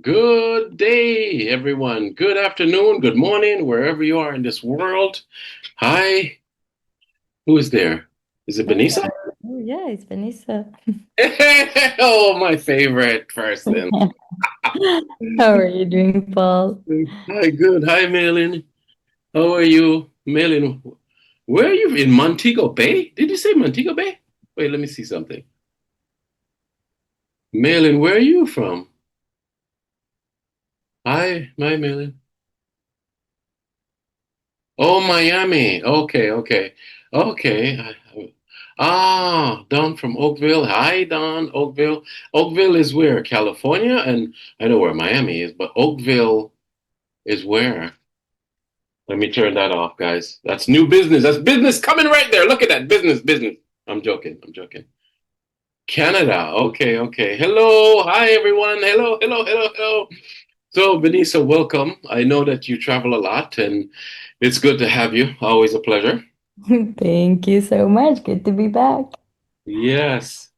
Good day, everyone. Good afternoon, good morning, wherever you are in this world. Hi, who is there? Is it Hello. Benisa? Yeah, it's Vanessa. Oh, my favorite person. How are you doing, Paul? Hi, good. Hi, Malin. How are you? Malin, where are you? In Montego Bay? Did you say Montego Bay? Wait, let me see something. Malin, where are you from? Hi, Malin. Oh, Miami. Okay. Don from Oakville. Hi, Don. Oakville. Oakville is where? California? And I know where Miami is, but Oakville is where? Let me turn that off, guys. That's new business. That's business coming right there. Look at that. Business. I'm joking. Canada. Okay. Hello. Hi, everyone. Hello. So, Benisa, welcome. I know that you travel a lot, and it's good to have you. Always a pleasure. Thank you so much. Good to be back. Yes,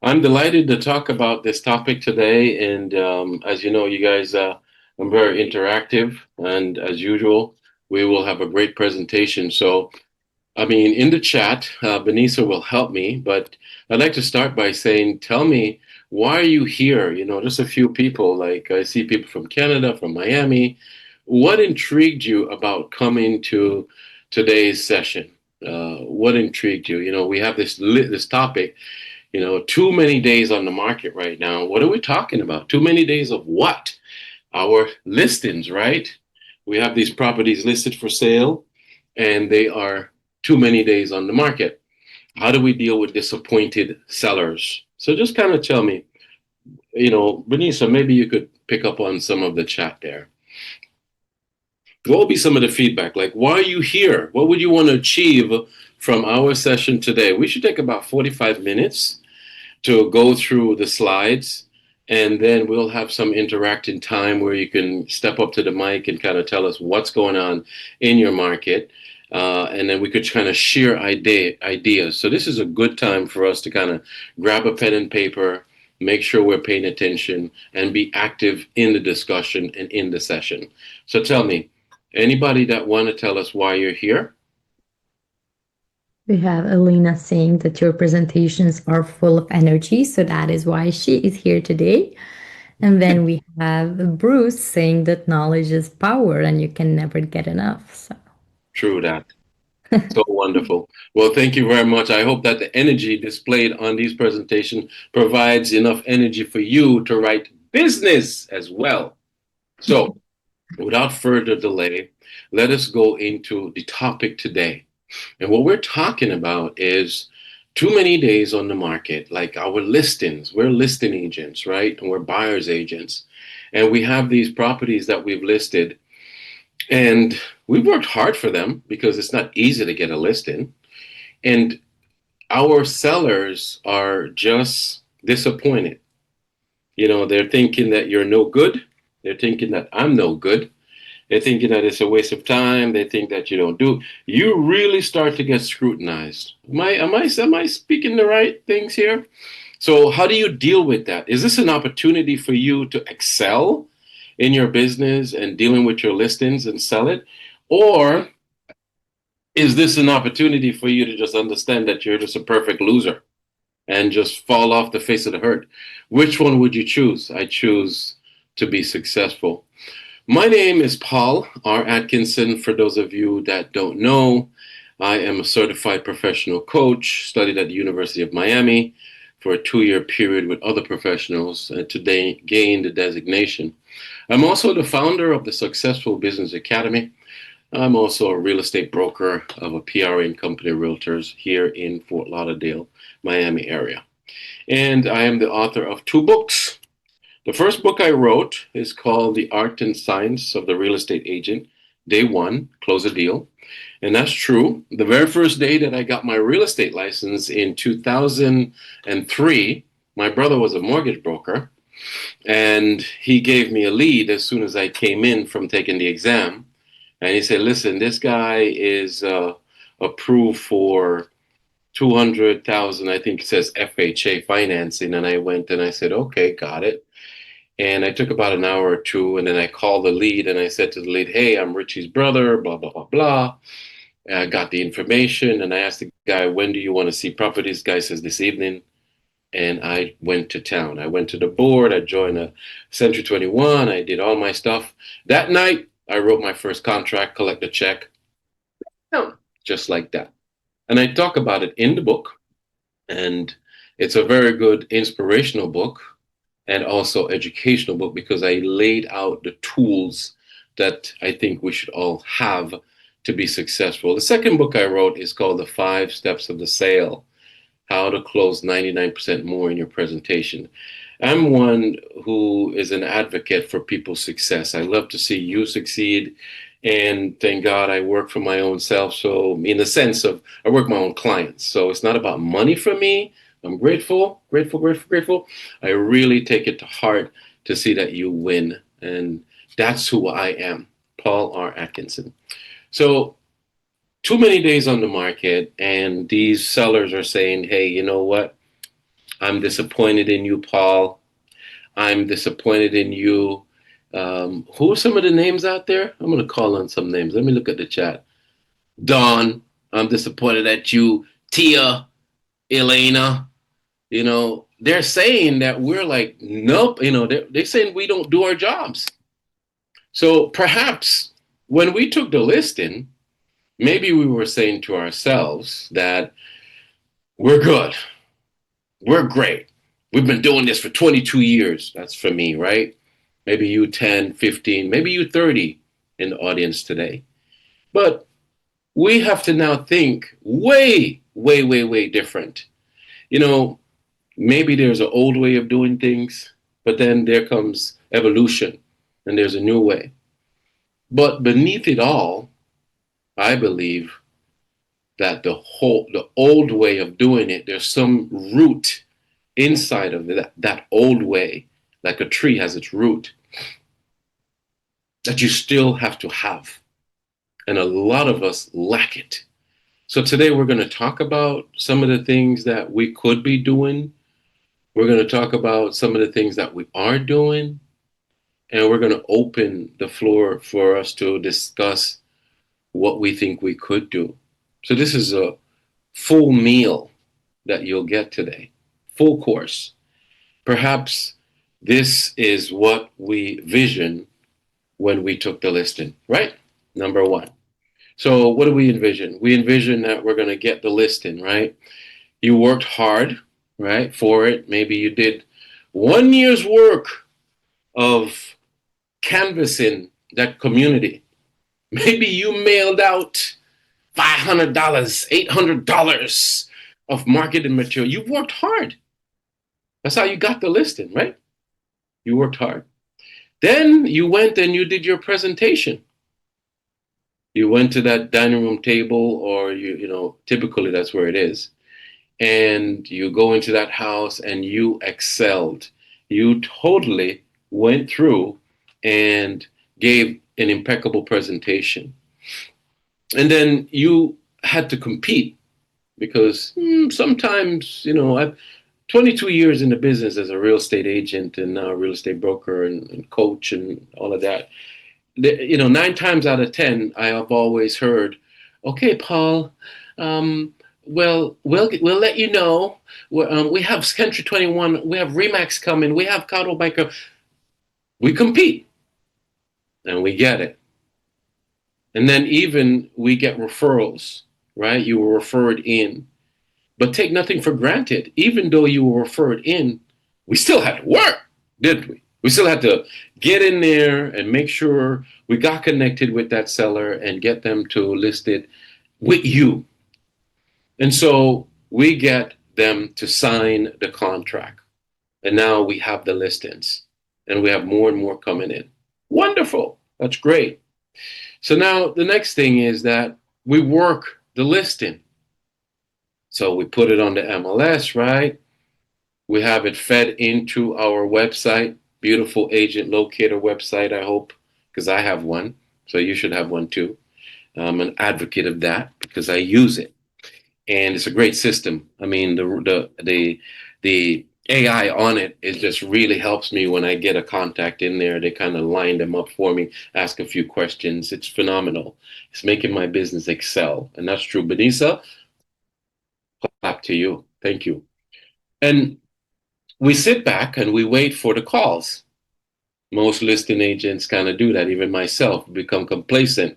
I'm delighted to talk about this topic today. And as you know, you guys, I'm very interactive, and as usual, we will have a great presentation. So, I mean, in the chat, Benisa will help me, but I'd like to start by saying, tell me, why are you here? You know, just a few people, like I see people from Canada, from Miami. What intrigued you about coming to today's session? What intrigued you? You know, we have this topic, you know, too many days on the market right now. What are we talking about? Too many days of what? Our listings, right? We have these properties listed for sale and they are too many days on the market. How do we deal with disappointed sellers? So just kind of tell me, you know, Benisa, maybe you could pick up on some of the chat there. What will be some of the feedback? Like, why are you here? What would you want to achieve from our session today? We should take about 45 minutes to go through the slides, and then we'll have some interacting time where you can step up to the mic and kind of tell us what's going on in your market. And then we could kind of share ideas. So this is a good time for us to kind of grab a pen and paper, make sure we're paying attention, and be active in the discussion and in the session. So tell me, anybody that want to tell us why you're here? We have Elena saying that your presentations are full of energy, so that is why she is here today. And then we have Bruce saying that knowledge is power and you can never get enough. So True that. So wonderful. Well, thank you very much. I hope that the energy displayed on these presentations provides enough energy for you to write business as well. So, without further delay, let us go into the topic today. And what we're talking about is too many days on the market, like our listings. We're listing agents, right? And we're buyer's agents. And we have these properties that we've listed and we've worked hard for them because it's not easy to get a listing. And our sellers are just disappointed. You know, they're thinking that you're no good. They're thinking that I'm no good. They're thinking that it's a waste of time. They think that you don't do. You really start to get scrutinized. Am I speaking the right things here? So how do you deal with that? Is this an opportunity for you to excel in your business and dealing with your listings and sell it? Or is this an opportunity for you to just understand that you're just a perfect loser and just fall off the face of the earth? Which one would you choose? I choose to be successful. My name is Paul R. Atkinson. For those of you that don't know, I am a certified professional coach, studied at the University of Miami for a 2 year period with other professionals and today gained the designation. I'm also the founder of the Successful Business Academy. I'm also a real estate broker of a PRA company, Realtors, here in Fort Lauderdale, Miami area. And I am the author of 2 books. The first book I wrote is called The Art and Science of the Real Estate Agent. Day one, close a deal. And that's true. The very first day that I got my real estate license in 2003, my brother was a mortgage broker, and he gave me a lead as soon as I came in from taking the exam. And he said, listen, this guy is approved for 200,000, I think it says FHA financing. And I went and I said, okay, got it. And I took about an hour or two, and then I called the lead and I said to the lead, "Hey, I'm Richie's brother, blah, blah, blah, blah." And I got the information and I asked the guy, "When do you want to see properties?" The guy says, "This evening." And I went to town. I went to the board. I joined a Century 21. I did all my stuff. That night, I wrote my first contract, collect a check, just like that. And I talk about it in the book. And it's a very good inspirational book and also educational book because I laid out the tools that I think we should all have to be successful. The second book I wrote is called The Five Steps of the Sale: How to Close 99% More in Your Presentation. I'm one who is an advocate for people's success. I love to see you succeed. And thank God I work for my own self. So, in the sense of, I work my own clients. So, it's not about money for me. I'm grateful, grateful, grateful, grateful. I really take it to heart to see that you win. And that's who I am, Paul R. Atkinson. So, too many days on the market, and these sellers are saying, "Hey, you know what? I'm disappointed in you, Paul. I'm disappointed in you." Who are some of the names out there? I'm going to call on some names. Let me look at the chat. Dawn, I'm disappointed at you. Tia, Elena, they're saying that we're like, nope, they're saying we don't do our jobs. So perhaps when we took the listing, maybe we were saying to ourselves that we're good. We're great. We've been doing this for 22 years. That's for me, right? Maybe you 10, 15, maybe you 30 in the audience today. But we have to now think way, way, way, way different. You know, maybe there's an old way of doing things, but then there comes evolution and there's a new way. But beneath it all, I believe that the old way of doing it, there's some root inside of that old way, like a tree has its root, that you still have to have. And a lot of us lack it. So today we're going to talk about some of the things that we could be doing. We're going to talk about some of the things that we are doing. And we're going to open the floor for us to discuss what we think we could do. So this is a full meal that you'll get today, full course. Perhaps this is what we vision when we took the listing, right? Number one. So what do we envision? We envision that we're going to get the listing, right? You worked hard, right, for it. Maybe you did 1 year's work of canvassing that community. Maybe you mailed out $500, $800 of marketing material. You worked hard. That's how you got the listing, right? You worked hard. Then you went and you did your presentation. You went to that dining room table, or typically that's where it is. And you go into that house and you excelled. You totally went through and gave an impeccable presentation. And then you had to compete because sometimes, I've 22 years in the business as a real estate agent and now a real estate broker and coach and all of that. 9 times out of 10, I have always heard, "Okay, Paul, well, we'll let you know. We have Century 21, we have Remax coming, we have Cotto Banker." We compete and we get it. And then even we get referrals, right? You were referred in. But take nothing for granted. Even though you were referred in, we still had to work, didn't we? We still had to get in there and make sure we got connected with that seller and get them to list it with you. And so we get them to sign the contract. And now we have the listings and we have more and more coming in. Wonderful. That's great. So now the next thing is that we work the listing. So we put it on the MLS, right? We have it fed into our website, beautiful agent locator website, I hope, because I have one. So you should have one too. I'm an advocate of that because I use it. And it's a great system. I mean, the AI on it, it just really helps me when I get a contact in there. They kind of line them up for me, ask a few questions. It's phenomenal. It's making my business excel. And that's true. Benisa, clap to you. Thank you. And we sit back and we wait for the calls. Most listing agents kind of do that. Even myself become complacent.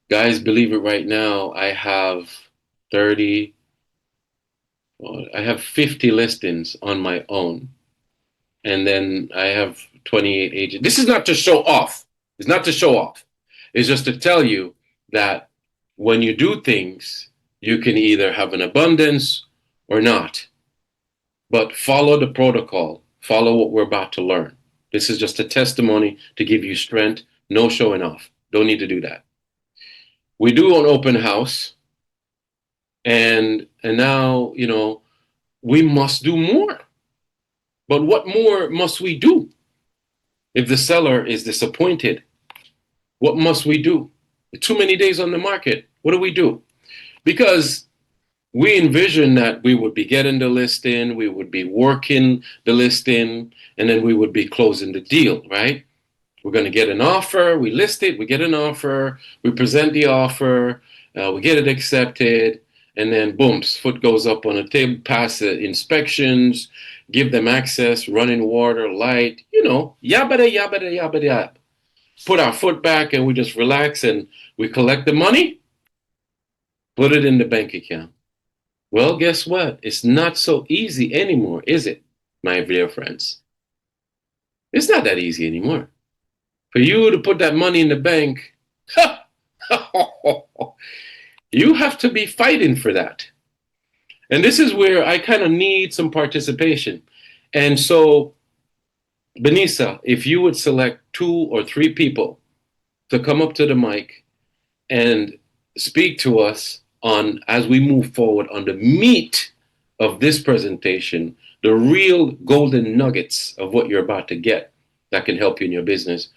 Guys, believe it right now, I have 30, well, I have 50 listings on my own. And then I have 28 agents. This is not to show off. It's not to show off. It's just to tell you that when you do things, you can either have an abundance or not. But follow the protocol. Follow what we're about to learn. This is just a testimony to give you strength. No showing off. Don't need to do that. We do an open house, and now we must do more. But what more must we do? If the seller is disappointed, what must we do? Too many days on the market. What do we do? Because we envision that we would be getting the listing, we would be working the listing, and then we would be closing the deal, right? We're going to get an offer, we list it, we get an offer, we present the offer, we get it accepted, and then boom, foot goes up on the table, pass the inspections, give them access, running water, light, yabba yabba yabba yabba. Put our foot back and we just relax and we collect the money, put it in the bank account. Well, guess what? It's not so easy anymore, is it, my dear friends? It's not that easy anymore. For you to put that money in the bank, you have to be fighting for that. And this is where I kind of need some participation. And so, Benisa, if you would select 2 or 3 people to come up to the mic and speak to us on, as we move forward, on the meat of this presentation, the real golden nuggets of what you're about to get that can help you in your business,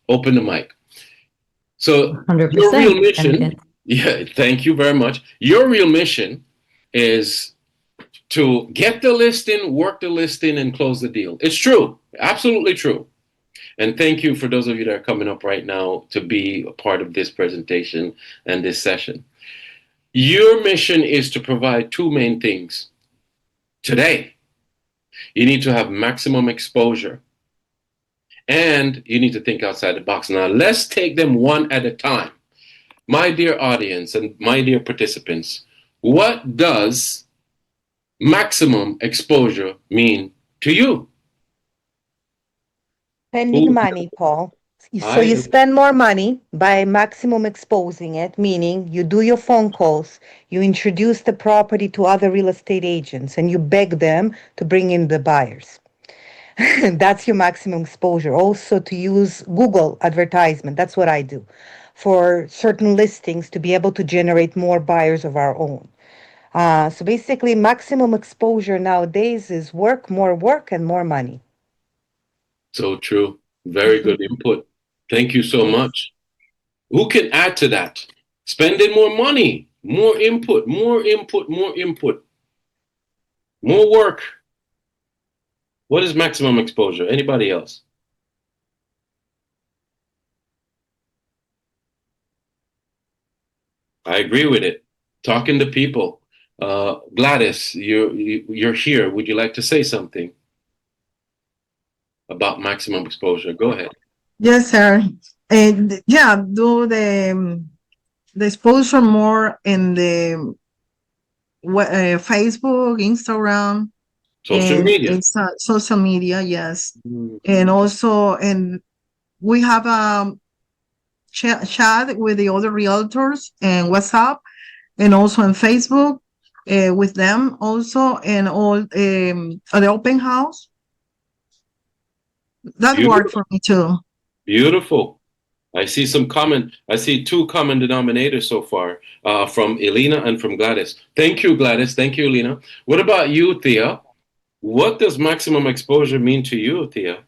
open the mic. So 100%. your real mission, yeah, thank you very much. Your real mission is to get the listing, work the listing, and close the deal. It's true, absolutely true. And thank you for those of you that are coming up right now to be a part of this presentation and this session. Your mission is to provide 2 main things. Today, you need to have maximum exposure and you need to think outside the box. Now, let's take them one at a time. My dear audience and my dear participants, what does maximum exposure mean to you? Spending money, Paul. So you spend more money by maximum exposing it, meaning you do your phone calls, you introduce the property to other real estate agents, and you beg them to bring in the buyers. That's your maximum exposure. Also to use Google advertisement. That's what I do for certain listings to be able to generate more buyers of our own. So basically, maximum exposure nowadays is work, and more money. So true. Very good input. Thank you so much. Who can add to that? Spending more money, more input, more input, more input, more work. What is maximum exposure? Anybody else? I agree with it. Talking to people. Gladys, you're here. Would you like to say something about maximum exposure? Go ahead. Yes, sir. And yeah, do the exposure more in the Facebook, Instagram, Social media. social media, yes. Mm-hmm. And also, and we have a chat with the other realtors and WhatsApp, and also on Facebook with them also, and all at the open house. That worked for me too. Beautiful. I see some comment. I see 2 common denominators so far from Elena and from Gladys. Thank you, Gladys. Thank you, Elena. What about you, Thea? What does maximum exposure mean to you, Thea?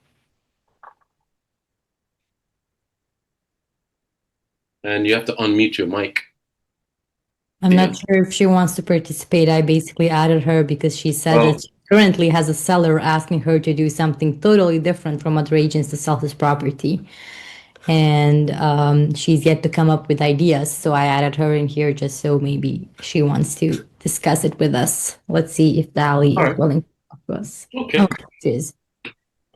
And you have to unmute your mic. I'm not sure if she wants to participate. I basically added her because she said that she's currently has a seller asking her to do something totally different from other agents to sell his property. And she's yet to come up with ideas. So I added her in here just so maybe she wants to discuss it with us. Let's see if Dali All is right. willing to talk to us. Okay. Oh, it is.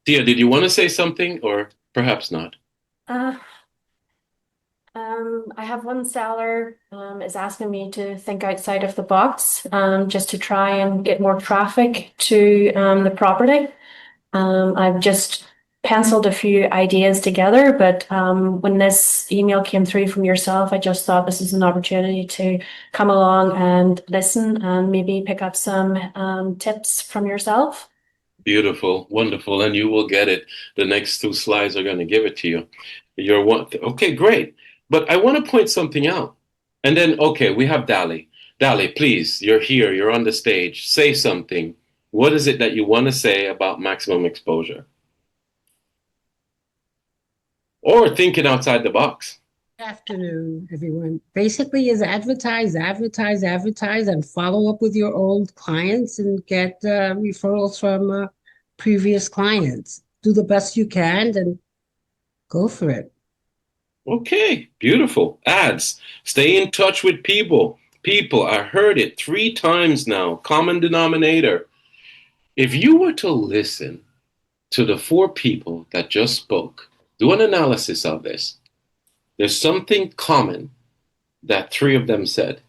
Tia, did you want to say something or perhaps not? I have one seller is asking me to think outside of the box, just to try and get more traffic to the property. I've just penciled a few ideas together, but when this email came through from yourself, I just thought this is an opportunity to come along and listen and maybe pick up some tips from yourself. Beautiful, wonderful, and you will get it. The next two slides are going to give it to you. You're one. Okay, great. But I want to point something out. And then, okay, we have Dali. Dali, please, you're here. You're on the stage. Say something. What is it that you want to say about maximum exposure? Or thinking outside the box. Afternoon, everyone. Basically, is advertise, advertise, advertise, and follow up with your old clients and get referrals from previous clients. Do the best you can and go for it. Okay, beautiful. Ads. Stay in touch with people. People, I heard it 3 times now. Common denominator. If you were to listen to the 4 people that just spoke, do an analysis of this. There's something common that 3 of them said.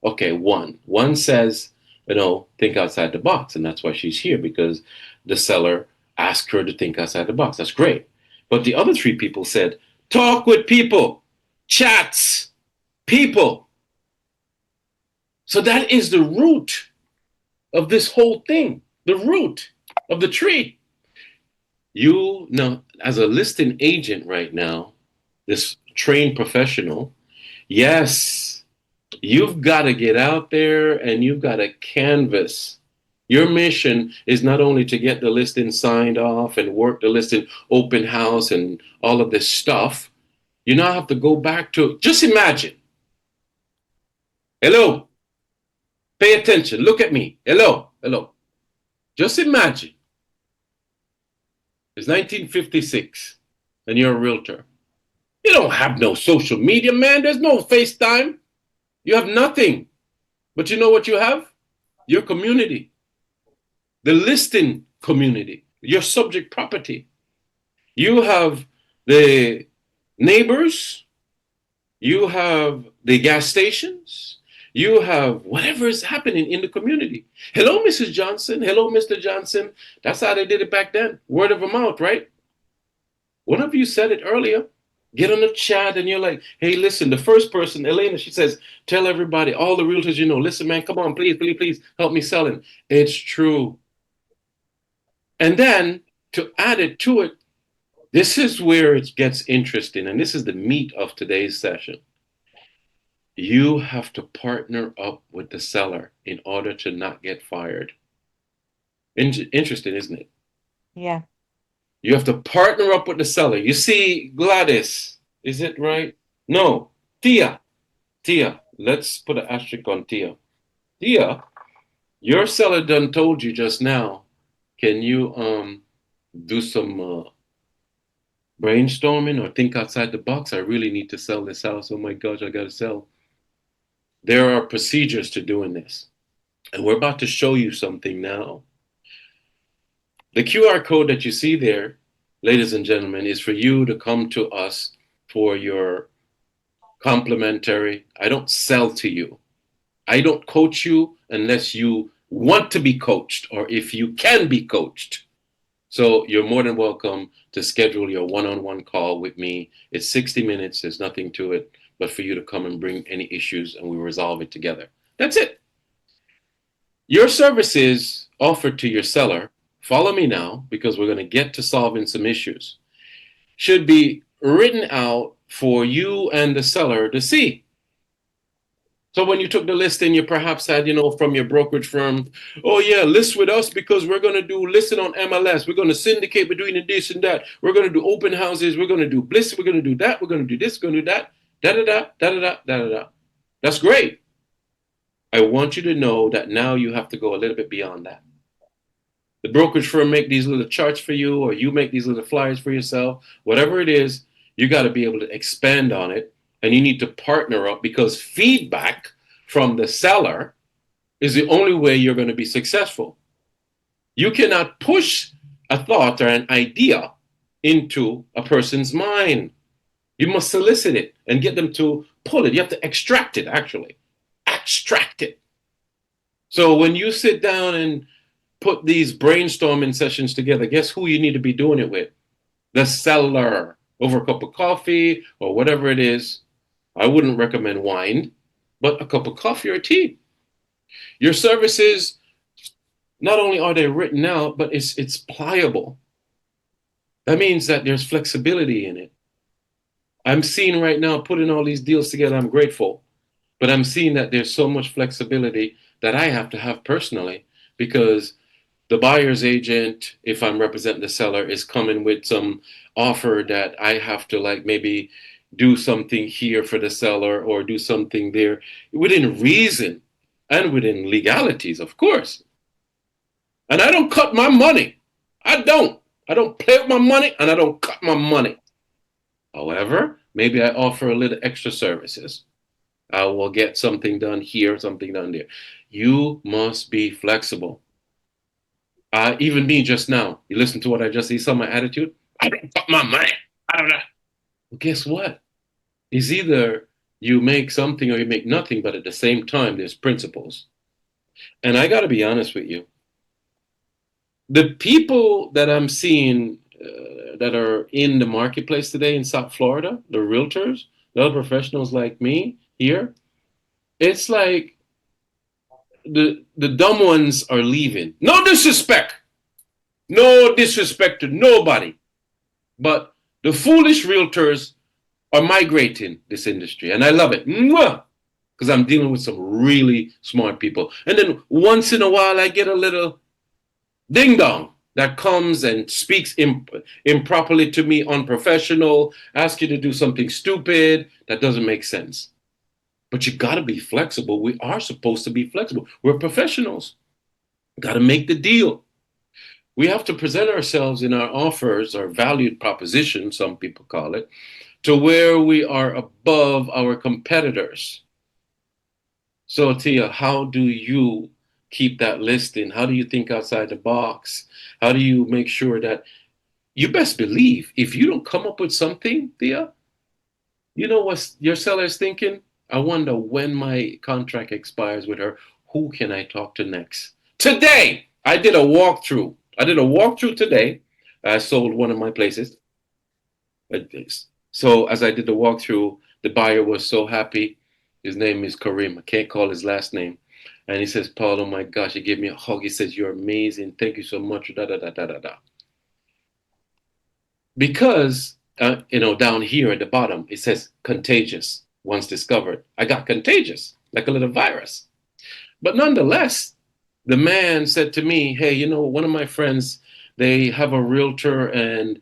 Okay, one says, think outside the box, and that's why she's here, because the seller asked her to think outside the box. That's great. But the other 3 people said, talk with people, chats, people. So that is the root of this whole thing, the root of the tree. You know, as a listing agent right now, this trained professional, yes, you've got to get out there and you've got to canvas. Your mission is not only to get the listing signed off and work the listing open house and all of this stuff. You now have to go back to, just imagine. Hello. Pay attention. Look at me. Hello. Hello. Just imagine. It's 1956 and you're a realtor. You don't have no social media, man. There's no FaceTime. You have nothing. But you know what you have? Your community. The listing community. Your subject property. You have the neighbors. You have the gas stations. You have whatever is happening in the community. Hello, Mrs. Johnson. Hello, Mr. Johnson. That's how they did it back then. Word of mouth, right? One of you said it earlier. Get on the chat and you're like, hey, listen, the first person, Elena, she says, tell everybody, all the realtors you know, listen, man, come on, please, please, please help me selling. It's true. And then to add it to it, this is where it gets interesting. And this is the meat of today's session. You have to partner up with the seller in order to not get fired. Interesting, isn't it? Yeah. You have to partner up with the seller. You see, Gladys, is it right? No, Tia. Let's put an asterisk on Tia. Tia, your seller done told you just now, can you do some brainstorming or think outside the box? I really need to sell this house. Oh my gosh, I gotta sell. There are procedures to doing this. And we're about to show you something now. The QR code that you see there, ladies and gentlemen, is for you to come to us for your complimentary. I don't sell to you. I don't coach you unless you want to be coached or if you can be coached. So you're more than welcome to schedule your one-on-one call with me. It's 60 minutes. There's nothing to it but for you to come and bring any issues and we resolve it together. That's it. Your services offered to your seller, follow me now because we're going to get to solving some issues, should be written out for you and the seller to see. So when you took the listing, you perhaps had, from your brokerage firm, oh yeah, list with us because we're going to do listing on MLS. We're going to syndicate between this and that. We're going to do open houses. We're going to do bliss. We're going to do that. We're going to do this. We're going to do that. Da-da-da, da-da-da, da-da-da. That's great. I want you to know that now you have to go a little bit beyond that. The brokerage firm make these little charts for you, or you make these little flyers for yourself. Whatever it is, you got to be able to expand on it, and you need to partner up, because feedback from the seller is the only way you're going to be successful. You cannot push a thought or an idea into a person's mind. You must solicit it and get them to pull it. You have to extract it, actually. Extract it. So when you sit down and put these brainstorming sessions together, guess who you need to be doing it with? The seller, over a cup of coffee or whatever it is. I wouldn't recommend wine, but a cup of coffee or tea. Your services, not only are they written out, but it's pliable. That means that there's flexibility in it. I'm seeing right now, putting all these deals together, I'm grateful, but I'm seeing that there's so much flexibility that I have to have personally, because the buyer's agent, if I'm representing the seller, is coming with some offer that I have to, like, maybe do something here for the seller or do something there within reason and within legalities, of course. And I don't cut my money. I don't play with my money, and I don't cut my money. However, maybe I offer a little extra services. I will get something done here, something done there. You must be flexible. Even me just now, you listen to what I just said, you saw my attitude? I don't cut my money. I don't know. Well, guess what? It's either you make something or you make nothing, but at the same time, there's principles. And I got to be honest with you. The people that I'm seeing that are in the marketplace today in South Florida, the realtors, the other professionals like me here, it's like the dumb ones are leaving. No disrespect. No disrespect to nobody. But the foolish realtors are migrating this industry. And I love it. Because I'm dealing with some really smart people. And then once in a while, I get a little ding dong that comes and speaks improperly to me, unprofessional, ask you to do something stupid that doesn't make sense. But you got to be flexible. We are supposed to be flexible. We're professionals. Got to make the deal. We have to present ourselves in our offers, our valued proposition, some people call it, to where we are above our competitors. So, Tia, how do you keep that listing? How do you think outside the box? How do you make sure that you best believe if you don't come up with something, Tia, you know what your seller is thinking? I wonder when my contract expires with her, who can I talk to next? Today, I did a walkthrough. Today. I sold one of my places. So as I did the walkthrough, the buyer was so happy. His name is Karim. I can't call his last name. And he says, Paul, oh my gosh, he gave me a hug. He says, you're amazing. Thank you so much. Da, da, da, da, da, da. Because, down here at the bottom, it says contagious once discovered. I got contagious, like a little virus. But nonetheless, the man said to me, hey, one of my friends, they have a realtor and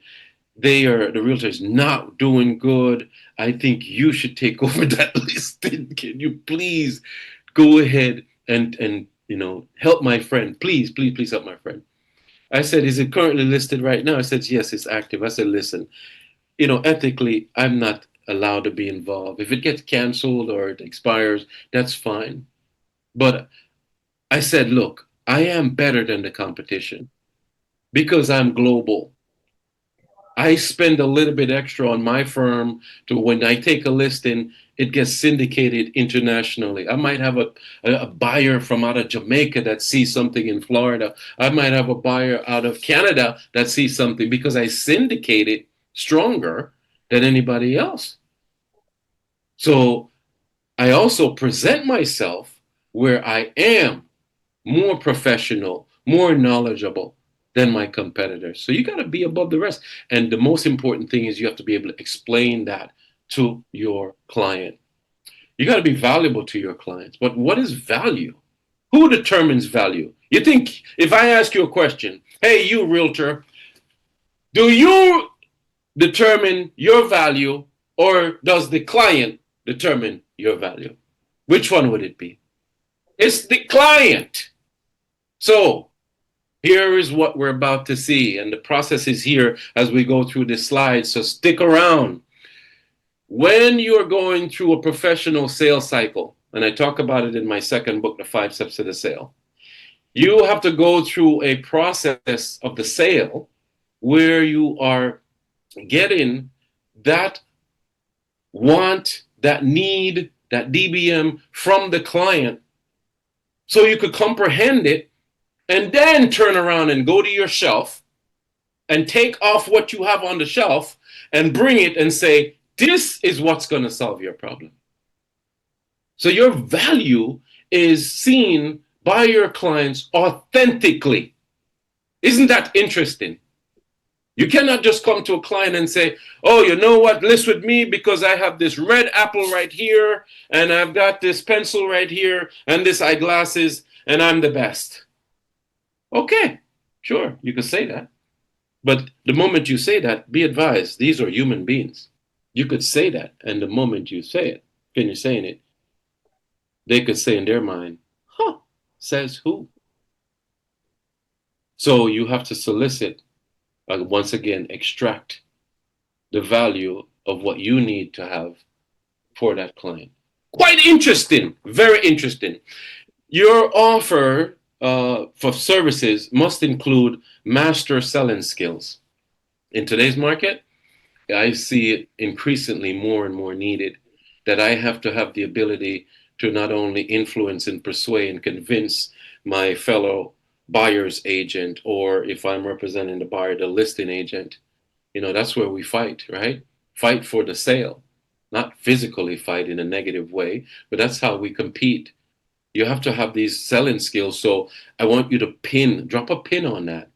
the realtor is not doing good. I think you should take over that listing. Can you please go ahead and help my friend? Please, please, please help my friend. I said, is it currently listed right now? I said, yes, it's active. I said, listen, ethically, I'm not allowed to be involved. If it gets canceled or it expires, that's fine. But I said, look, I am better than the competition because I'm global. I spend a little bit extra on my firm to when I take a listing, it gets syndicated internationally. I might have a buyer from out of Jamaica that sees something in Florida. I might have a buyer out of Canada that sees something because I syndicate it stronger than anybody else. So I also present myself where I am more professional, more knowledgeable than my competitors. So you got to be above the rest. And the most important thing is you have to be able to explain that to your client. You got to be valuable to your clients. But what is value? Who determines value? You think if I ask you a question, hey, you realtor, do you determine your value or does the client determine your value? Which one would it be? It's the client. So Here is what we're about to see, and the process is here as we go through this slide, so stick around. When you're going through a professional sales cycle, and I talk about it in my second book, The 5 Steps to the Sale, you have to go through a process of the sale where you are getting that want, that need, that DBM from the client so you could comprehend it and then turn around and go to your shelf and take off what you have on the shelf and bring it and say, this is what's going to solve your problem. So your value is seen by your clients authentically. Isn't that interesting? You cannot just come to a client and say, oh, you know what, list with me because I have this red apple right here, and I've got this pencil right here, and this eyeglasses, and I'm the best. Okay, sure, you could say that. But the moment you say that, be advised, these are human beings. You could say that, and the moment you say it, when you're saying it, they could say in their mind, huh, says who? So you have to solicit, once again, extract the value of what you need to have for that client. Quite interesting, very interesting. Your offer for services must include master selling skills. In today's market, I see it increasingly more and more needed that I have to have the ability to not only influence and persuade and convince my fellow buyer's agent, or if I'm representing the buyer, the listing agent. That's where we fight, right? Fight for the sale, not physically fight in a negative way, but that's how we compete. You have to have these selling skills. So I want you to drop a pin on that.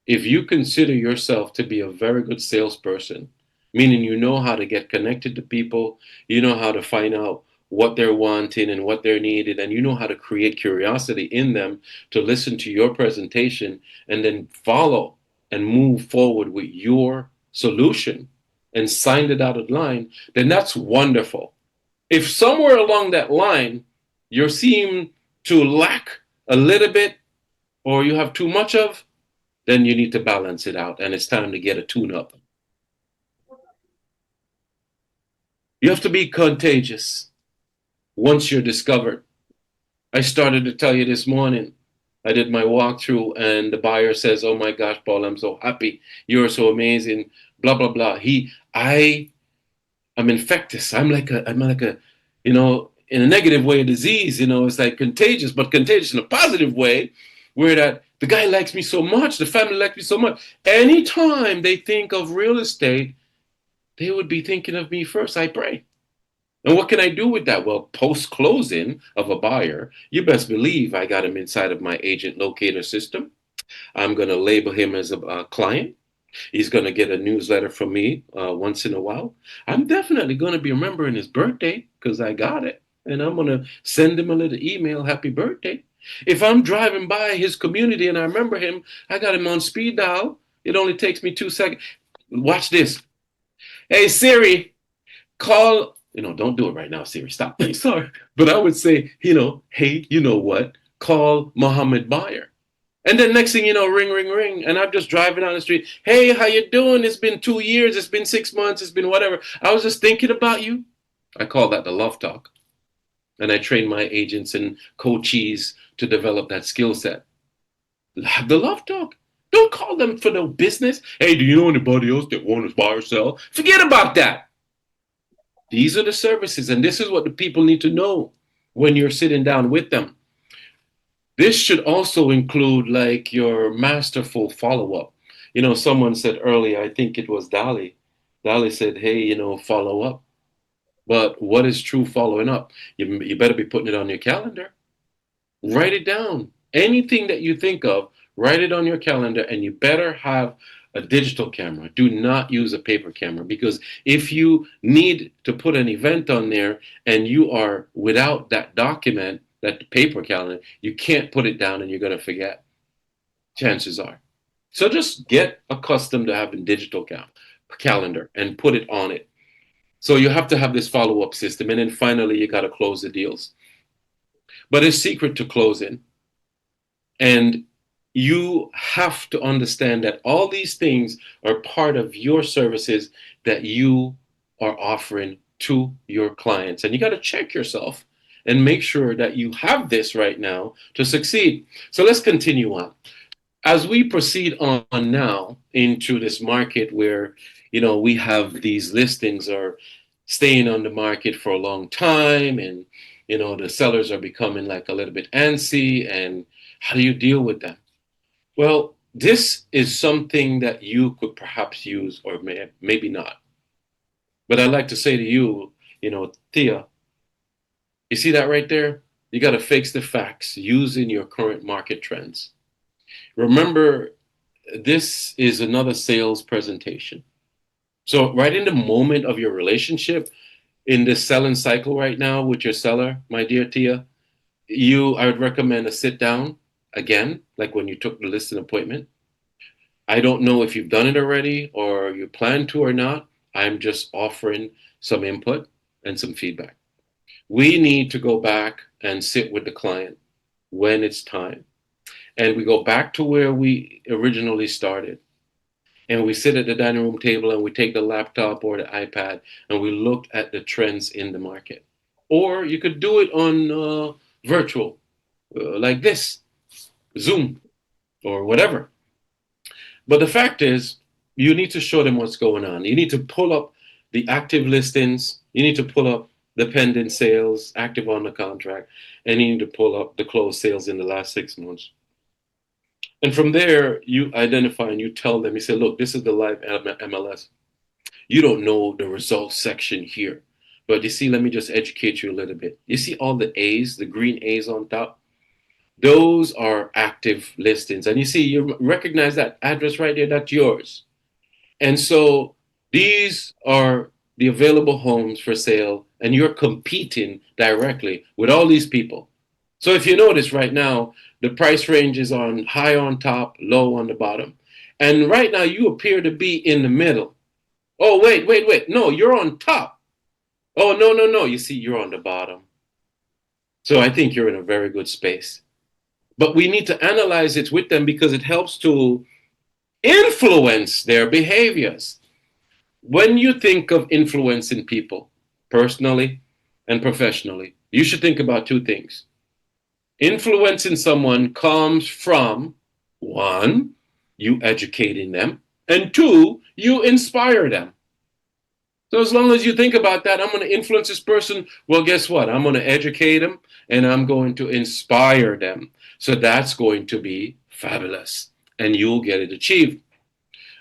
If you consider yourself to be a very good salesperson, meaning you know how to get connected to people, you know how to find out what they're wanting and what they're needed, and you know how to create curiosity in them to listen to your presentation and then follow and move forward with your solution and sign the dotted line, then that's wonderful. If somewhere along that line you seem to lack a little bit or you have too much of, then you need to balance it out, and it's time to get a tune-up. You have to be contagious once you're discovered. I started to tell you this morning, I did my walkthrough, and the buyer says, oh my gosh, Paul, I'm so happy. You're so amazing, blah, blah, blah. I'm infectious. I'm like a, in a negative way, a disease, it's like contagious, but contagious in a positive way, where that the guy likes me so much, the family likes me so much. Anytime they think of real estate, they would be thinking of me first. I pray. And what can I do with that? Well, post-closing of a buyer, you best believe I got him inside of my agent locator system. I'm going to label him as a client. He's going to get a newsletter from me once in a while. I'm definitely going to be remembering his birthday because I got it. And I'm going to send him a little email, happy birthday. If I'm driving by his community and I remember him, I got him on speed dial. It only takes me 2 seconds. Watch this. Hey, Siri, call. Don't do it right now, Siri. Stop. Sorry. But I would say, hey, you know what? Call Mohammed Buyer. And then next thing you know, ring, ring, ring. And I'm just driving down the street. Hey, how you doing? It's been 2 years. It's been 6 months. It's been whatever. I was just thinking about you. I call that the love talk. And I train my agents and coachees to develop that skill set. The love talk. Don't call them for no business. Hey, do you know anybody else that wants to buy or sell? Forget about that. These are the services, and this is what the people need to know when you're sitting down with them. This should also include like your masterful follow-up. Someone said earlier, I think it was Dolly. Dolly said, hey, follow up. But what is true following up? You better be putting it on your calendar. Write it down. Anything that you think of, write it on your calendar, and you better have a digital camera. Do not use a paper camera, because if you need to put an event on there and you are without that document, that paper calendar, you can't put it down and you're going to forget. Chances are. So just get accustomed to having digital calendar and put it on it. So you have to have this follow-up system. And then finally, you got to close the deals. But it's secret to closing. And you have to understand that all these things are part of your services that you are offering to your clients. And you got to check yourself and make sure that you have this right now to succeed. So let's continue on. As we proceed on now into this market where, we have these listings are staying on the market for a long time, and, the sellers are becoming like a little bit antsy, and how do you deal with them? Well, this is something that you could perhaps use or maybe not. But I'd like to say to you, Tia, you see that right there? You got to fix the facts using your current market trends. Remember, this is another sales presentation. So, right in the moment of your relationship, in this selling cycle right now with your seller, my dear Tia, I would recommend a sit down again, like when you took the listing appointment. I don't know if you've done it already or you plan to or not. I'm just offering some input and some feedback. We need to go back and sit with the client when it's time. And we go back to where we originally started. And we sit at the dining room table and we take the laptop or the iPad and we look at the trends in the market. Or you could do it on virtual, like this, Zoom or whatever. But the fact is, you need to show them what's going on. You need to pull up the active listings. You need to pull up the pending sales, active on the contract, and you need to pull up the closed sales in the last 6 months. And from there, you identify and you tell them, you say, look, this is the live MLS. You don't know the results section here. But you see, let me just educate you a little bit. You see all the A's, the green A's on top? Those are active listings. And you see, you recognize that address right there, that's yours. And so these are the available homes for sale, and you're competing directly with all these people. So if you notice right now, the price range is on high on top, low on the bottom. And right now you appear to be in the middle. Oh, wait. No, you're on top. Oh, no. You see, you're on the bottom. So I think you're in a very good space. But we need to analyze it with them because it helps to influence their behaviors. When you think of influencing people, personally and professionally, you should think about two things. Influencing someone comes from, one, you educating them, and two, you inspire them. So as long as you think about that, I'm going to influence this person. Well, guess what? I'm going to educate them and I'm going to inspire them. So that's going to be fabulous and you'll get it achieved.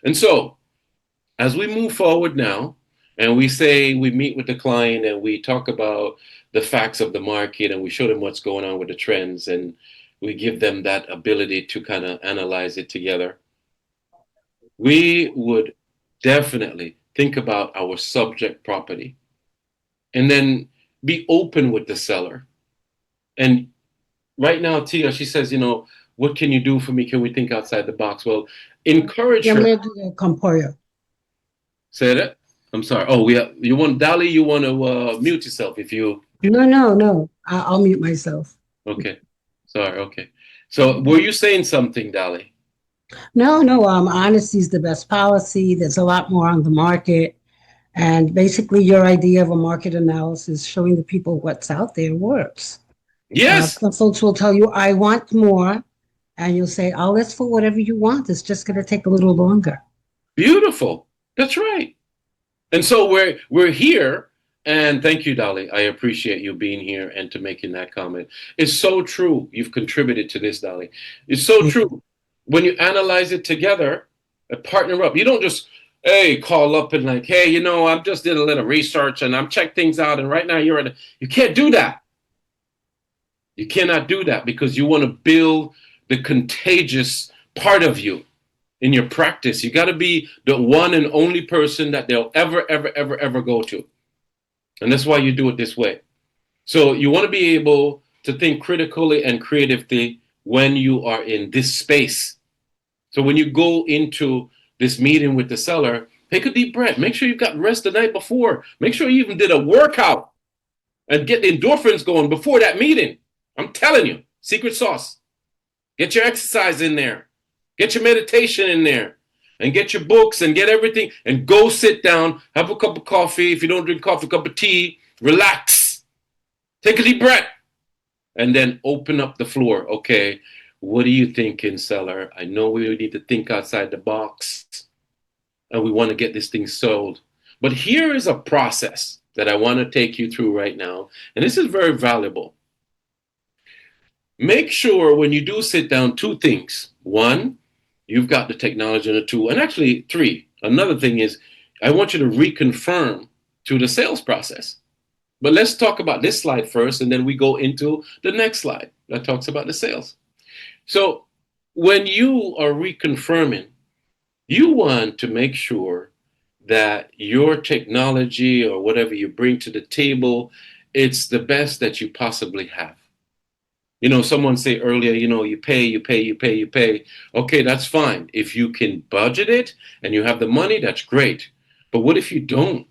And so as we move forward now and we say we meet with the client and we talk about the facts of the market and we show them what's going on with the trends and we give them that ability to kind of analyze it together, we would definitely think about our subject property and then be open with the seller. And right now, Tia, she says, what can you do for me? Can we think outside the box? Well, encourage her. I'm going to do the Compoyo. Say that? I'm sorry. Oh, you want, Dali, you want to mute yourself if you. No. I'll mute myself. Okay. Sorry. Okay. So were you saying something, Dali? No. Honesty is the best policy. There's a lot more on the market. And basically, your idea of a market analysis, showing the people what's out there, works. Yes. Some folks will tell you, I want more. And you'll say, I'll ask for whatever you want. It's just going to take a little longer. Beautiful. That's right. And so we're here. And thank you, Dali. I appreciate you being here and to making that comment. It's so true. You've contributed to this, Dali. It's so true. When you analyze it together, partner up. You don't just, call up and like, hey, I'm just did a little research and I'm checked things out. And right now you can't do that. You cannot do that because you want to build the contagious part of you in your practice. You got to be the one and only person that they'll ever go to. And that's why you do it this way. So you want to be able to think critically and creatively when you are in this space. So when you go into this meeting with the seller, take a deep breath. Make sure you've got rest the night before. Make sure you even did a workout and get the endorphins going before that meeting. I'm telling you, secret sauce. Get your exercise in there. Get your meditation in there. And get your books and get everything. And go sit down. Have a cup of coffee. If you don't drink coffee, a cup of tea. Relax. Take a deep breath. And then open up the floor. Okay, what are you thinking, seller? I know we need to think outside the box. And we want to get this thing sold. But here is a process that I want to take you through right now. And this is very valuable. Make sure when you do sit down, two things. One, you've got the technology and the tool. And actually, three. Another thing is, I want you to reconfirm through the sales process. But let's talk about this slide first, and then we go into the next slide that talks about the sales. So when you are reconfirming, you want to make sure that your technology or whatever you bring to the table, it's the best that you possibly have. You know, someone say earlier, you know, you pay. Okay, that's fine. If you can budget it and you have the money, that's great. But what if you don't?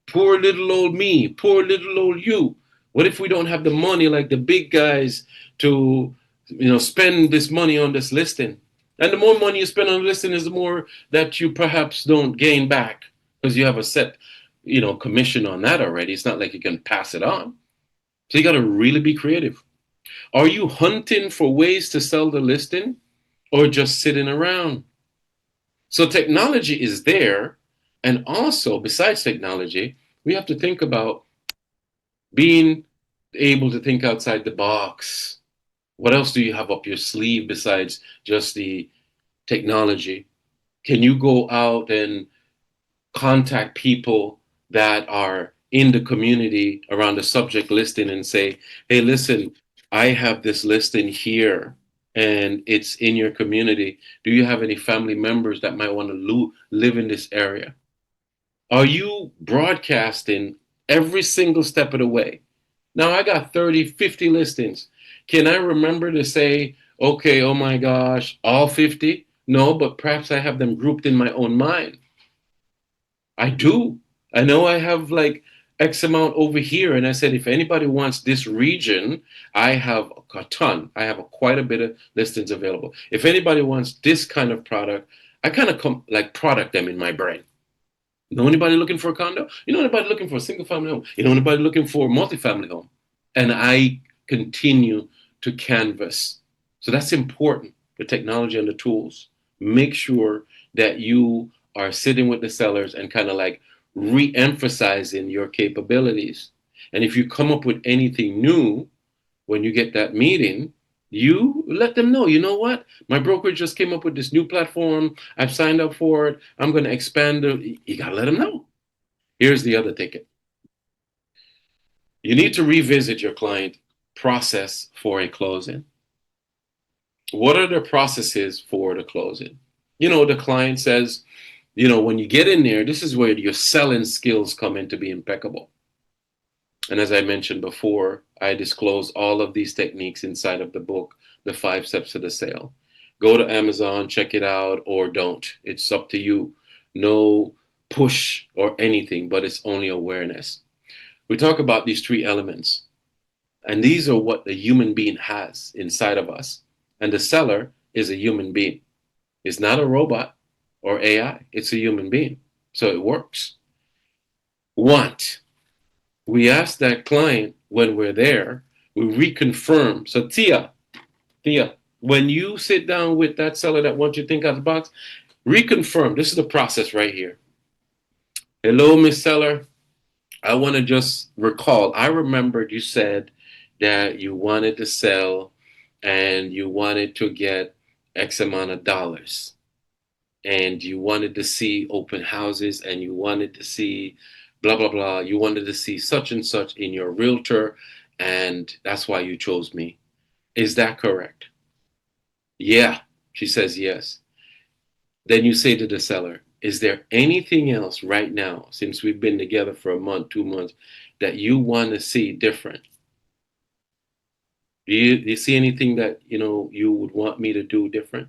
Poor little old me, poor little old you. What if we don't have the money like the big guys to, you know, spend this money on this listing? And the more money you spend on the listing is the more that you perhaps don't gain back because you have a set, you know, commission on that already. It's not like you can pass it on. So you got to really be creative. Are you hunting for ways to sell the listing or just sitting around? So technology is there. And also, besides technology, we have to think about being able to think outside the box. What else do you have up your sleeve besides just the technology? Can you go out and contact people that are in the community around the subject listing and say, hey, listen, I have this listing here and it's in your community. Do you have any family members that might want to live in this area? Are you broadcasting every single step of the way? Now I got 30, 50 listings. Can I remember to say, okay, oh my gosh, all 50? No, but perhaps I have them grouped in my own mind. I do. I know I have like X amount over here. And I said, if anybody wants this region, I have a ton. I have quite a bit of listings available. If anybody wants this kind of product, I kind of product them in my brain. You know anybody looking for a condo? You know anybody looking for a single family home? You know anybody looking for a multifamily home? And I continue to canvas. So that's important, the technology and the tools. Make sure that you are sitting with the sellers and kind of like re-emphasizing your capabilities. And if you come up with anything new, when you get that meeting, you let them know, you know what? My brokerage just came up with this new platform. I've signed up for it. I'm going to expand it. You got to let them know. Here's the other ticket. You need to revisit your client process for a closing. What are the processes for the closing? You know, the client says, you know, when you get in there, this is where your selling skills come in to be impeccable. And as I mentioned before, I disclose all of these techniques inside of the book, The 5 Steps to the Sale. Go to Amazon, check it out, or don't. It's up to you. No push or anything, but it's only awareness. We talk about these 3 elements. And these are what the human being has inside of us. And the seller is a human being. It's not a robot or AI. It's a human being. So it works. Want. We ask that client when we're there, we reconfirm. So Tia, when you sit down with that seller that wants you to think out of the box, reconfirm. This is the process right here. Hello, Miss Seller. I want to just recall, I remembered you said that you wanted to sell and you wanted to get X amount of dollars. And you wanted to see open houses and you wanted to see blah, blah, blah. You wanted to see such and such in your realtor, and that's why you chose me. Is that correct? Yeah, she says yes. Then you say to the seller, is there anything else right now, since we've been together for a month, 2 months, that you want to see different? Do you see anything that, you know, you would want me to do different?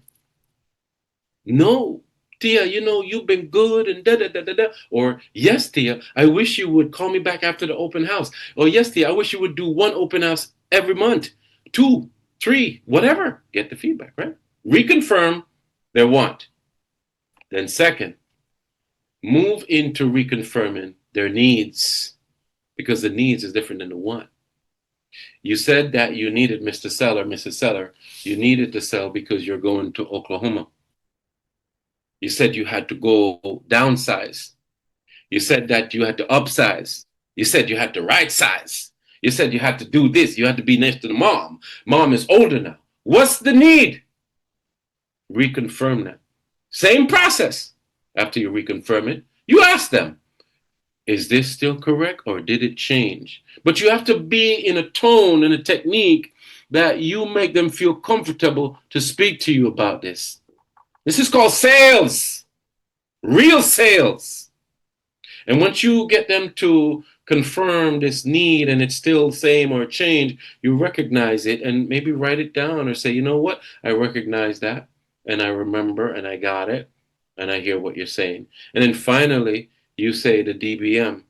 No. Tia, you know, you've been good and da da da da da. Or, yes, Tia, I wish you would call me back after the open house. Or, yes, Tia, I wish you would do 1 open house every month. 2, 3, whatever, get the feedback, right? Reconfirm their want. Then second, move into reconfirming their needs, because the needs is different than the want. You said that you needed, Mr. Seller, Mrs. Seller, you needed to sell because you're going to Oklahoma. You said you had to go downsize. You said that you had to upsize. You said you had to right size. You said you had to do this. You had to be next to the mom. Mom is older now. What's the need? Reconfirm that. Same process. After you reconfirm it, you ask them, is this still correct or did it change? But you have to be in a tone and a technique that you make them feel comfortable to speak to you about this. This is called sales, real sales. And once you get them to confirm this need and it's still the same or change, you recognize it and maybe write it down or say, you know what, I recognize that and I remember and I got it and I hear what you're saying. And then finally, you say to DBM,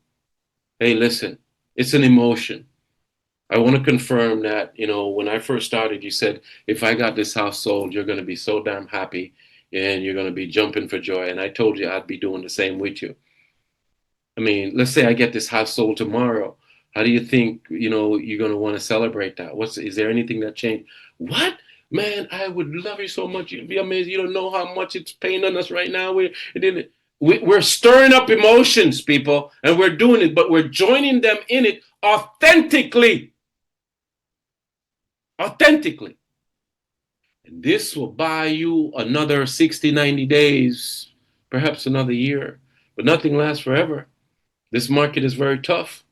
hey, listen, it's an emotion. I want to confirm that, when I first started, you said, if I got this house sold, you're going to be so damn happy and you're going to be jumping for joy. And I told you I'd be doing the same with you. I mean, let's say I get this house sold tomorrow. How do you think, you're going to want to celebrate that? Is there anything that changed? What? Man, I would love you so much. You'd be amazed. You don't know how much it's paying on us right now. We're stirring up emotions, people, and we're doing it, but we're joining them in it authentically. Authentically. And this will buy you another 60, 90 days, perhaps another year, but nothing lasts forever. This market is very tough,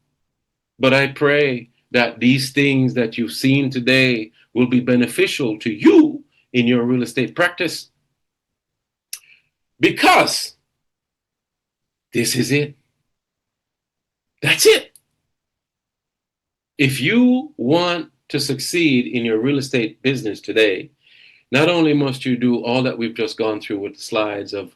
but I pray that these things that you've seen today will be beneficial to you in your real estate practice. Because this is it. That's it. If you want to succeed in your real estate business today, not only must you do all that we've just gone through with the slides of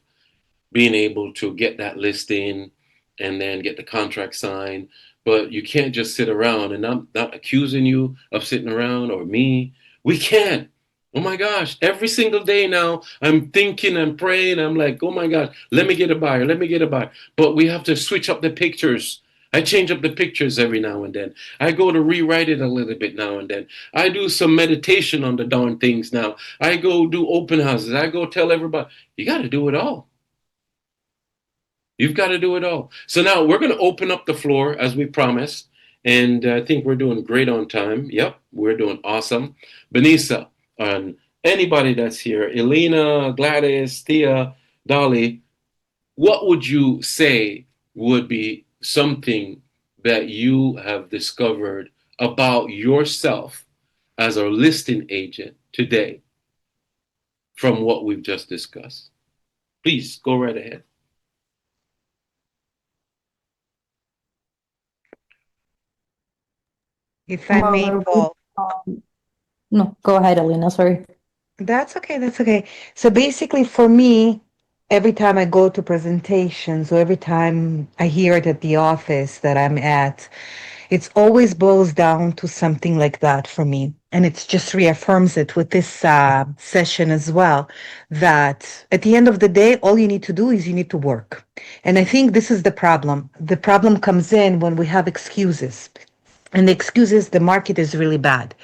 being able to get that listing and then get the contract signed, but you can't just sit around. And I'm not accusing you of sitting around or me. We can't. Oh my gosh, every single day now, I'm thinking and praying. I'm like, oh my gosh, let me get a buyer, let me get a buyer. But we have to switch up the pictures. I change up the pictures every now and then. I go to rewrite it a little bit now and then. I do some meditation on the darn things now. I go do open houses. I go tell everybody, you got to do it all. You've got to do it all. So now we're going to open up the floor as we promised. And I think we're doing great on time. Yep, we're doing awesome. Benisa, and anybody that's here, Elena, Gladys, Thea, Dolly, what would you say would be something that you have discovered about yourself as a listing agent today from what we've just discussed? Please go right ahead. If I may, Paul. No, go ahead, Alina. Sorry. That's okay. That's okay. So basically, for me, every time I go to presentations or every time I hear it at the office that I'm at, it's always boils down to something like that for me. And it just reaffirms it with this session as well, that at the end of the day, all you need to do is you need to work. And I think this is the problem. The problem comes in when we have excuses. And the excuse is the market is really bad.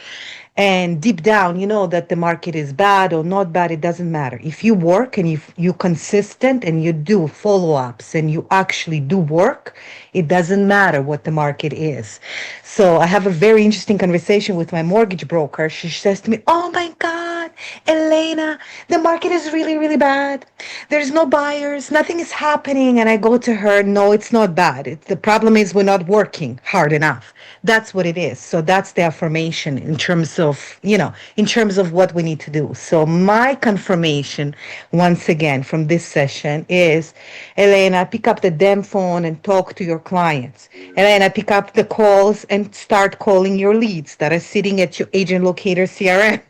And deep down, you know that the market is bad or not bad, it doesn't matter. If you work and if you're consistent and you do follow-ups and you actually do work, it doesn't matter what the market is. So I have a very interesting conversation with my mortgage broker. She says to me, oh my God, Elena, the market is really, really bad. There's no buyers, nothing is happening. And I go to her, no, it's not bad. The problem is we're not working hard enough. That's what it is. So that's the affirmation in terms of, in terms of what we need to do. So my confirmation, once again, from this session is, Elena, pick up the damn phone and talk to your clients. Elena, pick up the calls and start calling your leads that are sitting at your agent locator CRM.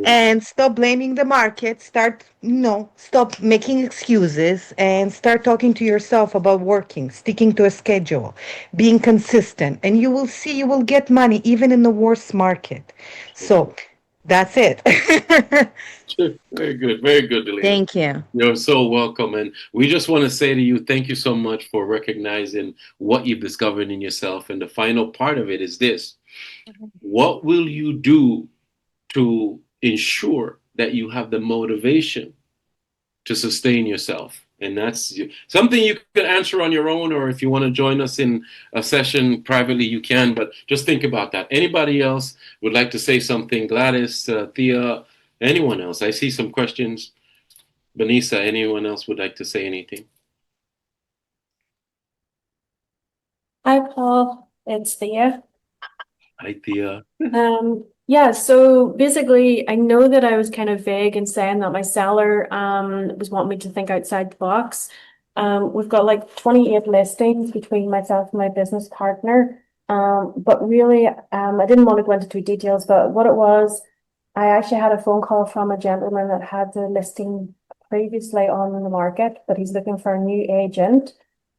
And stop blaming the market. Stop making excuses and start talking to yourself about working, sticking to a schedule, being consistent. And you will see you will get money even in the worst market. So That's it. Very good. Very good, Delina. Thank you. You're so welcome. And we just want to say to you, thank you so much for recognizing what you've discovered in yourself. And the final part of it is this: what will you do to ensure that you have the motivation to sustain yourself? And that's something you can answer on your own, or if you want to join us in a session privately, you can. But just think about that. Anybody else would like to say something? Gladys, Thea, anyone else? I see some questions. Benisa, anyone else would like to say anything? Hi, Paul. It's Thea. Hi, Thea. Yeah, so basically, I know that I was kind of vague in saying that my seller was wanting me to think outside the box. We've got like 28 listings between myself and my business partner. But really, I didn't want to go into too details, but what it was, I actually had a phone call from a gentleman that had the listing previously on the market, but he's looking for a new agent,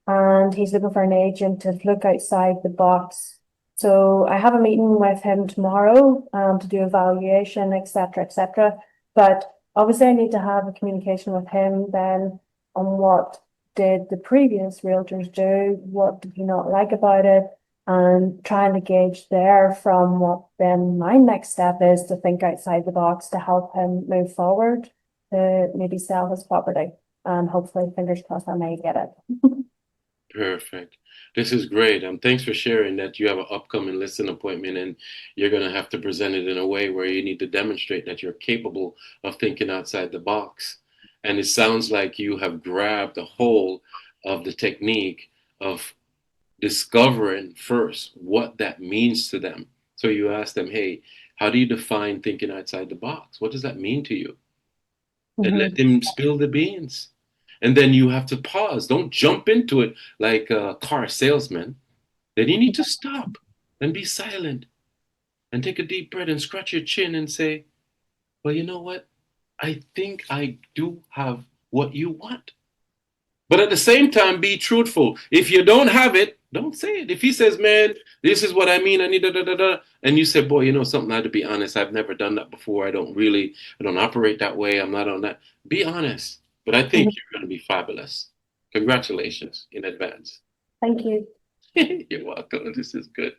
and he's looking for an agent to look outside the box. So I have a meeting with him tomorrow to do a valuation, etc., etc. But obviously, I need to have a communication with him then on what did the previous realtors do, what did he not like about it, and trying to gauge there from what then my next step is to think outside the box to help him move forward to maybe sell his property. And hopefully, fingers crossed, I may get it. Perfect. This is great. Thanks for sharing that you have an upcoming listing appointment and you're going to have to present it in a way where you need to demonstrate that you're capable of thinking outside the box. And it sounds like you have grabbed a hold of the technique of discovering first what that means to them. So you ask them, hey, how do you define thinking outside the box? What does that mean to you? And let them spill the beans. And then you have to pause. Don't jump into it like a car salesman. Then you need to stop and be silent and take a deep breath and scratch your chin and say, well, you know what? I think I do have what you want. But at the same time, be truthful. If you don't have it, don't say it. If he says, man, this is what I mean, I need da da da da, and you say, boy, you know something, I had to be honest, I've never done that before. I don't operate that way. I'm not on that. Be honest. But I think you're going to be fabulous. Congratulations in advance. Thank you. You're welcome. This is good.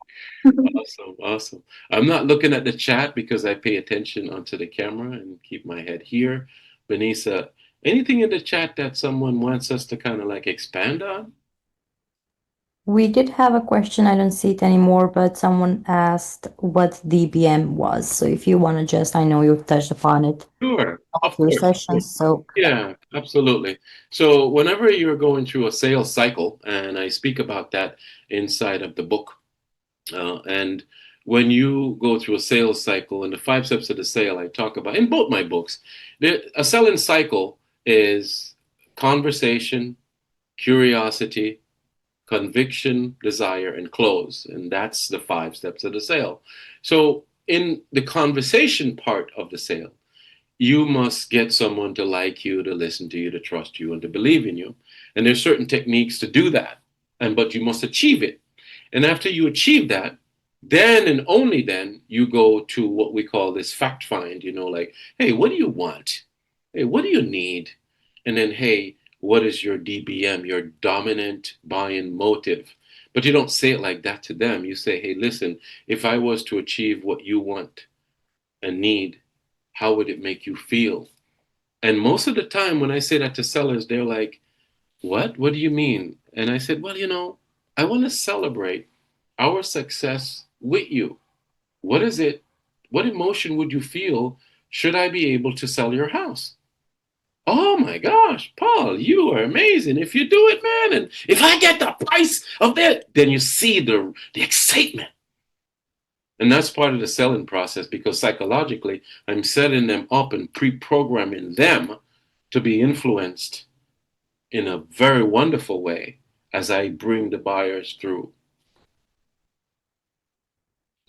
Awesome. Awesome. I'm not looking at the chat because I pay attention onto the camera and keep my head here. Benisa, anything in the chat that someone wants us to kind of like expand on? We did have a question, I don't see it anymore, but someone asked what DBM was. So if you want to just, I know you've touched upon it Sure. of Of your course. Of course. sessions, so Yeah, absolutely. So whenever you're going through a sales cycle, and I speak about that inside of the book, and when you go through a sales cycle and the 5 steps of the sale, I talk about in both my books, a selling cycle is conversation, curiosity, conviction, desire, and close. And that's the 5 steps of the sale. So in the conversation part of the sale, you must get someone to like you, to listen to you, to trust you, and to believe in you. And there's certain techniques to do that. But you must achieve it. And after you achieve that, then and only then you go to what we call this fact find, like, hey, what do you want? Hey, what do you need? And then, hey, what is your DBM, your dominant buying motive? But you don't say it like that to them. You say, hey, listen, if I was to achieve what you want and need, how would it make you feel? And most of the time when I say that to sellers, they're like, what? What do you mean? And I said, well, I want to celebrate our success with you. What is it? What emotion would you feel should I be able to sell your house? Oh my gosh, Paul, you are amazing. If you do it, man, and if I get the price of that, then you see the excitement. And that's part of the selling process because psychologically, I'm setting them up and pre-programming them to be influenced in a very wonderful way as I bring the buyers through.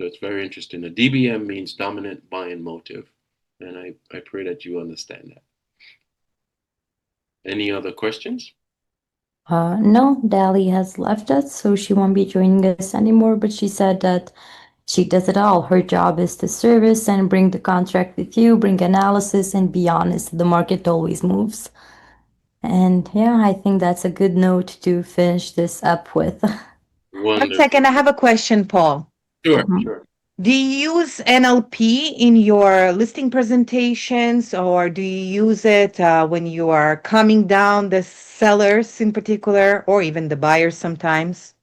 So it's very interesting. The DBM means dominant buying motive. And I pray that you understand that. Any other questions? no, Dali has left us, so she won't be joining us anymore, but she said that She does it all. Her job is to service and bring the contract with you, bring analysis, and be honest. The market always moves. And yeah, I think that's a good note to finish this up with. 1 Wonderful. second, I have a question, Paul. Sure, Mhm. sure. Do you use NLP in your listing presentations, or do you use it when you are calming down the sellers in particular, or even the buyers sometimes?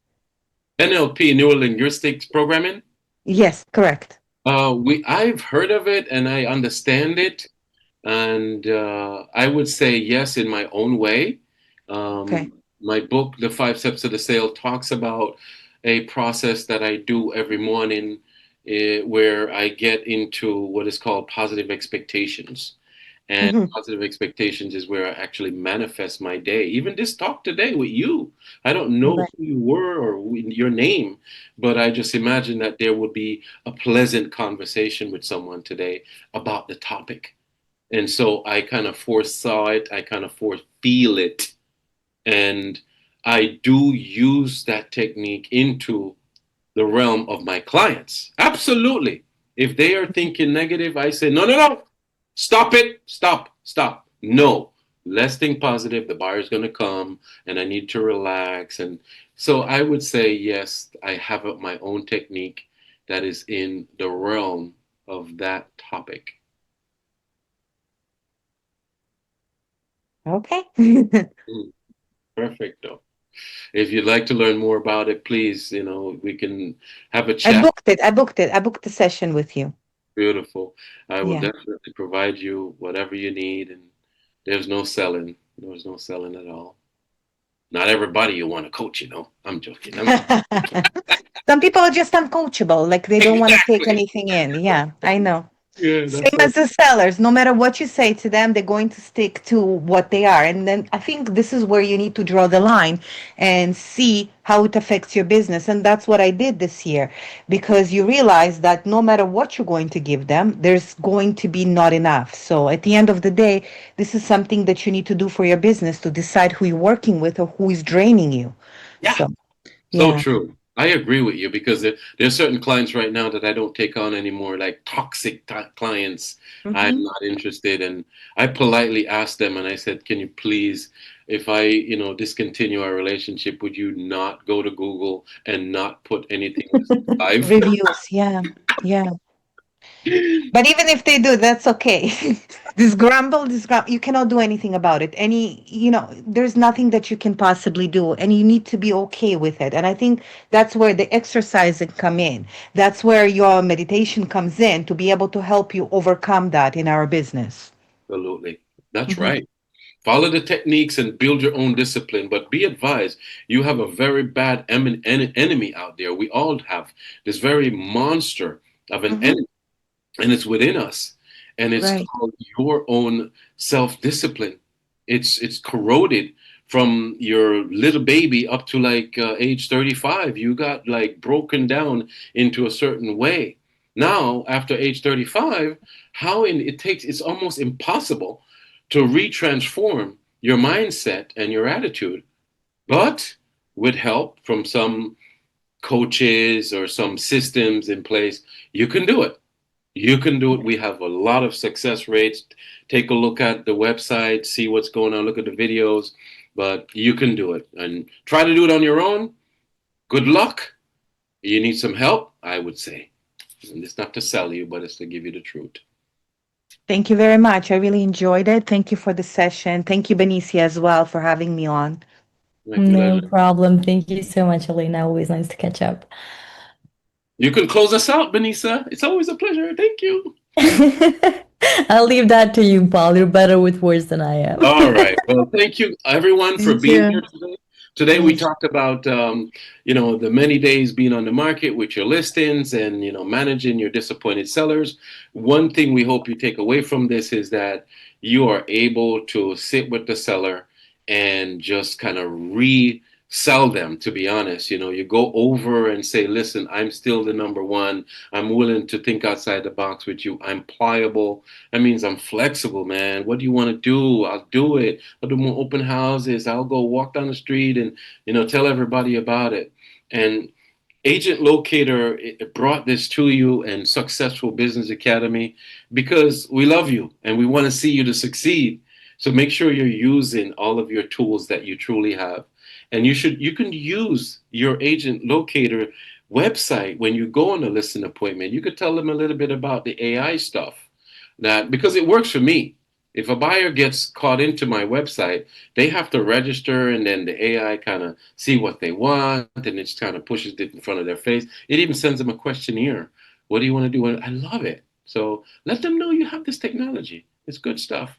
NLP, Neuro Linguistics Programming. Yes, correct. I've heard of it and I understand it, and I would say yes in my own way. Okay. My book, The Five Steps to the Sale, talks about a process that I do every morning, where I get into what is called positive expectations. And Hmm. positive expectations is where I actually manifest my day. Even this talk today with you, I don't know Right. who you were or your name, but I just imagine that there would be a pleasant conversation with someone today about the topic. And so I kind of foresaw it, I kind of feel it, and I do use that technique into the realm of my clients. Absolutely. If they are thinking negative, I say, no, no, no. Stop it. Stop. Stop. No. Let's think positive. The buyer's going to come and I need to relax. And so I would say, yes, I have my own technique that is in the realm of that topic. Okay. Mm, Perfecto. If you'd like to learn more about it, please, we can have a I chat. booked it. I booked it. I booked the session with you. Beautiful. I will Yeah. definitely provide you whatever you need, and there's no selling. There's no selling at all. Not everybody you want to coach, I'm joking. Some people are just uncoachable, like they don't want to take Exactly. anything in. Yeah, I know. Yeah, that's Same so as the sellers, no matter what you say to them, they're going to stick to what they are. And then I think this is where you need to draw the line and see how it affects your business. And that's what I did this year, because you realize that no matter what you're going to give them, there's going to be not enough. So at the end of the day, this is something that you need to do for your business to decide who you're working with or who is draining you. yeah, So, so yeah. true. I agree with you because there's certain clients right now that I don't take on anymore, like toxic clients. I'm Hmm. not interested, and I politely asked them, and I said, "Can you please, if I, discontinue our relationship, would you not go to Google and not put anything live?" Reviews. Yeah. Yeah. But even if they do, that's okay. This grumble, you cannot do anything about it. There's nothing that you can possibly do, and you need to be okay with it. And I think that's where the exercising come in. That's where your meditation comes in to be able to help you overcome that in our business. Absolutely. That's Hmm. right. Follow the techniques and build your own discipline. But be advised, you have a very bad enemy out there. We all have this very monster of an Hmm. enemy, and it's within us. And it's Right. called your own self-discipline. It's corroded from your little baby up to like age 35. You got like broken down into a certain way. Now, after age 35, it's almost impossible to retransform your mindset and your attitude. But with help from some coaches or some systems in place, you can do it. You can do it. We have a lot of success rates. Take a look at the website, see what's going on, look at the videos, but you can do it. And try to do it on your own. Good luck. You need some help, I would say. And it's not to sell you, but it's to give you the truth. Thank you very much. I really enjoyed it. Thank you for the session. Thank you, Benicia, as well, for having me on. My No pleasure. problem. Thank you so much, Elena. Always nice to catch up. You can close us out, Benisa. It's always a pleasure. Thank you. I'll leave that to you, Paul. You're better with words than I am. All right. Well, thank you, everyone, for Thank being you. here today. Today we talked about, the many days being on the market with your listings and, managing your disappointed sellers. One thing we hope you take away from this is that you are able to sit with the seller and just kind of resell them, to be honest. You go over and say, listen, I'm still the number one. I'm willing to think outside the box with you. I'm pliable. That means I'm flexible, man. What do you want to do? I'll do it. I'll do more open houses. I'll go walk down the street and, tell everybody about it. And Agent Locator brought this to you and Successful Business Academy because we love you and we want to see you to succeed. So make sure you're using all of your tools that you truly have. And you can use your Agent Locator website when you go on a listing appointment. You could tell them a little bit about the AI stuff, that because it works for me. If a buyer gets caught into my website, they have to register, and then the AI kind of see what they want, and it just kind of pushes it in front of their face. It even sends them a questionnaire. What do you want to do? And I love it. So let them know you have this technology. It's good stuff.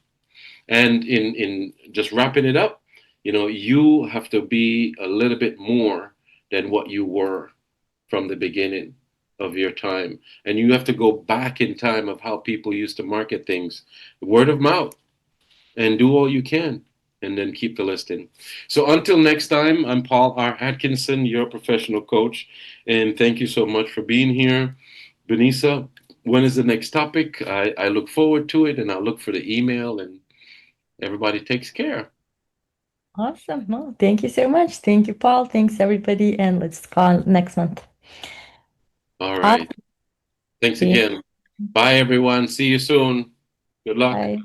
And in just wrapping it up, you have to be a little bit more than what you were from the beginning of your time. And you have to go back in time of how people used to market things, word of mouth, and do all you can, and then keep the listing. So until next time, I'm Paul R. Atkinson, your professional coach, and thank you so much for being here. Benisa, when is the next topic? I look forward to it, and I'll look for the email, and everybody takes care. Awesome. Well, thank you so much. Thank you, Paul. Thanks, everybody. And let's call next month. All right. Thanks again. Bye, everyone. See you soon. Good luck. Bye.